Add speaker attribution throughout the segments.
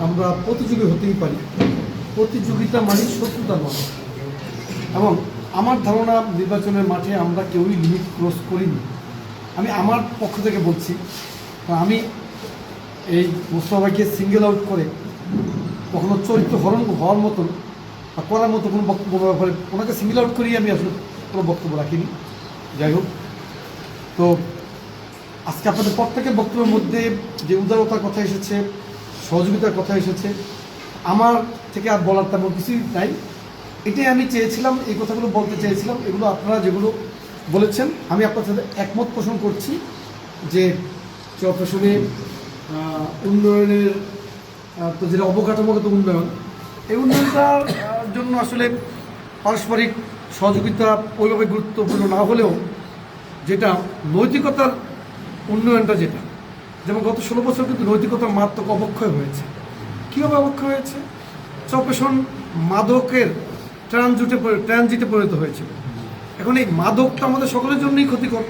Speaker 1: আমরা প্রতিযোগী হতেই পারি, প্রতিযোগিতা মানে শত্রুতা নয়। এবং আমার ধারণা নির্বাচনের মাঠে আমরা কেউই লিমিট ক্রস করিনি। আমি আমার পক্ষ থেকে বলছি, আমি এই মোস্তফাকে সিঙ্গেল আউট করে কখনো চরিত্র হরণ হওয়ার মতন বা করার মতো কোনো বক্তব্য ব্যাপারে ওনাকে সিঙ্গেল আউট করেই আমি আসলে কোনো বক্তব্য রাখিনি। যাই হোক, তো আজকে আপনাদের প্রত্যেকের বক্তব্যের মধ্যে যে উদারতার কথা এসেছে, সহযোগিতার কথা এসেছে, আমার থেকে আর বলার তেমন কিছুই নাই। এটাই আমি চেয়েছিলাম, এই কথাগুলো বলতে চেয়েছিলাম। এগুলো আপনারা যেগুলো বলেছেন আমি আপনার সাথে একমত পোষণ করছি যে চরফ্যাশনে উন্নয়নের তো যেটা অবকাঠামোগত উন্নয়ন, এই উন্নয়নটার জন্য আসলে পারস্পরিক সহযোগিতা ওইভাবে গুরুত্বপূর্ণ না হলেও যেটা নৈতিকতার উন্নয়নটা, যেটা যেমন গত 16 বছর কিন্তু নৈতিকতার মারাত্মক অবক্ষয় হয়েছে। কীভাবে অবক্ষয় হয়েছে? চরফ্যাশন মাদকের ট্রানজিটে পরিণত হয়েছিল। এখন এই মাদকটা আমাদের সকলের জন্যই ক্ষতিকর।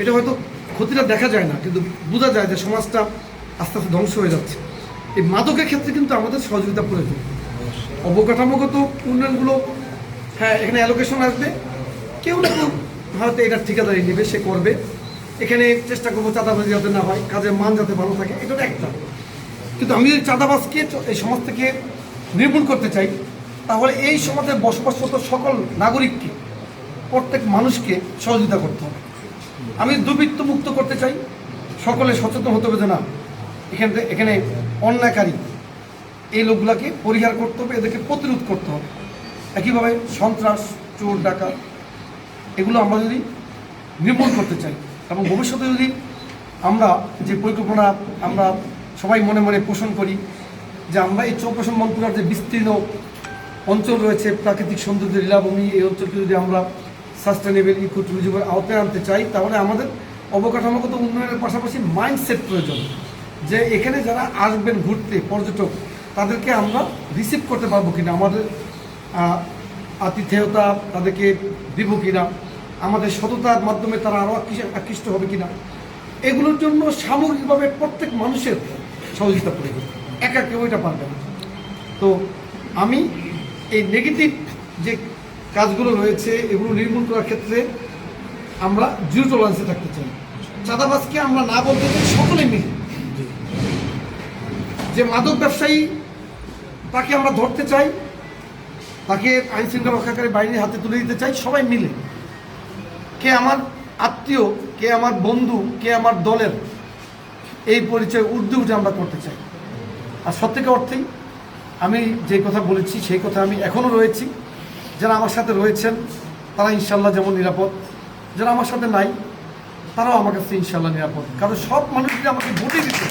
Speaker 1: এটা হয়তো ক্ষতিটা দেখা যায় না, কিন্তু বোঝা যায় যে সমাজটা আস্তে আস্তে ধ্বংস হয়ে যাচ্ছে। এই মাদকের ক্ষেত্রে কিন্তু আমাদের সহযোগিতা প্রয়োজন। অবকাঠামোগত উন্নয়নগুলো, হ্যাঁ, এখানে অ্যালোকেশন আসবে, কেউ না কেউ হয়তো এটা ঠিকাদারি নেবে, সে করবে। এখানে চেষ্টা করবো চাঁদাবাজি যাতে না হয়, কাজের মান যাতে ভালো থাকে, এটা একটা। কিন্তু আমি যদি চাঁদাবাজকে এই সমাজ থেকে নির্মূল করতে চাই, তাহলে এই সমাজে বসবাসরত সকল নাগরিককে, প্রত্যেক মানুষকে সহযোগিতা করতে হবে। আমি দুর্বৃত্ত মুক্ত করতে চাই, সকলে সচেতন হতে হবে যে না, এখানে অন্যায়কারী এই লোকগুলাকে পরিহার করতে হবে, এদেরকে প্রতিরোধ করতে হবে। একইভাবে সন্ত্রাস, চোর, ডাকাত, এগুলো আমরা যদি নির্মূল করতে চাই এবং ভবিষ্যতে যদি আমরা যে পরিকল্পনা আমরা সবাই মনে মনে পোষণ করি যে আমরা এই চরফ্যাশন মনপুরার যে বিস্তীর্ণ অঞ্চল রয়েছে, প্রাকৃতিক সৌন্দর্য, লীলাভূমি, এই অঞ্চলকে যদি আমরা সাস্টেনেবল ইকো ট্যুরিজমের আওতায় আনতে চাই, তাহলে আমাদের অবকাঠামোগত উন্নয়নের পাশাপাশি মাইন্ডসেট প্রয়োজন, যে এখানে যারা আসবেন ঘুরতে, পর্যটক, তাদেরকে আমরা রিসিভ করতে পারবো কিনা, আমাদের আতিথেয়তা তাদেরকে দিব কিনা, আমাদের সততার মাধ্যমে তারা আরও আকৃষ্ট হবে কিনা, এগুলোর জন্য সামগ্রিকভাবে প্রত্যেক মানুষের সহযোগিতা প্রয়োজন। একা কেউ এটা পারবে না। তো আমি এই নেগেটিভ যে কাজগুলো রয়েছে এগুলো নির্মূল করার ক্ষেত্রে আমরা জিরো টলারেন্সে থাকতে চাই। চাঁদাবাজকে আমরা না বলতে চাই, সকলে মিলে। যে মাদক ব্যবসায়ী, তাকে আমরা ধরতে চাই, তাকে আইন শৃঙ্খলা রক্ষাকারী বাহিনীর হাতে তুলে দিতে চাই, সবাই মিলে। কে আমার আত্মীয়, কে আমার বন্ধু, কে আমার দলের, এই পরিচয় ঊর্ধ্বে উঠে আমরা করতে চাই। আর সত্যিকার অর্থেই আমি যে কথা বলেছি সেই কথা আমি এখনও রয়েছি। যারা আমার সাথে রয়েছেন তারা ইনশাল্লাহ যেমন নিরাপদ, যারা আমার সাথে নাই তারাও আমার কাছে ইনশাল্লাহ নিরাপদ। কারণ সব মানুষ যদি আমাকে ভোটে দিতে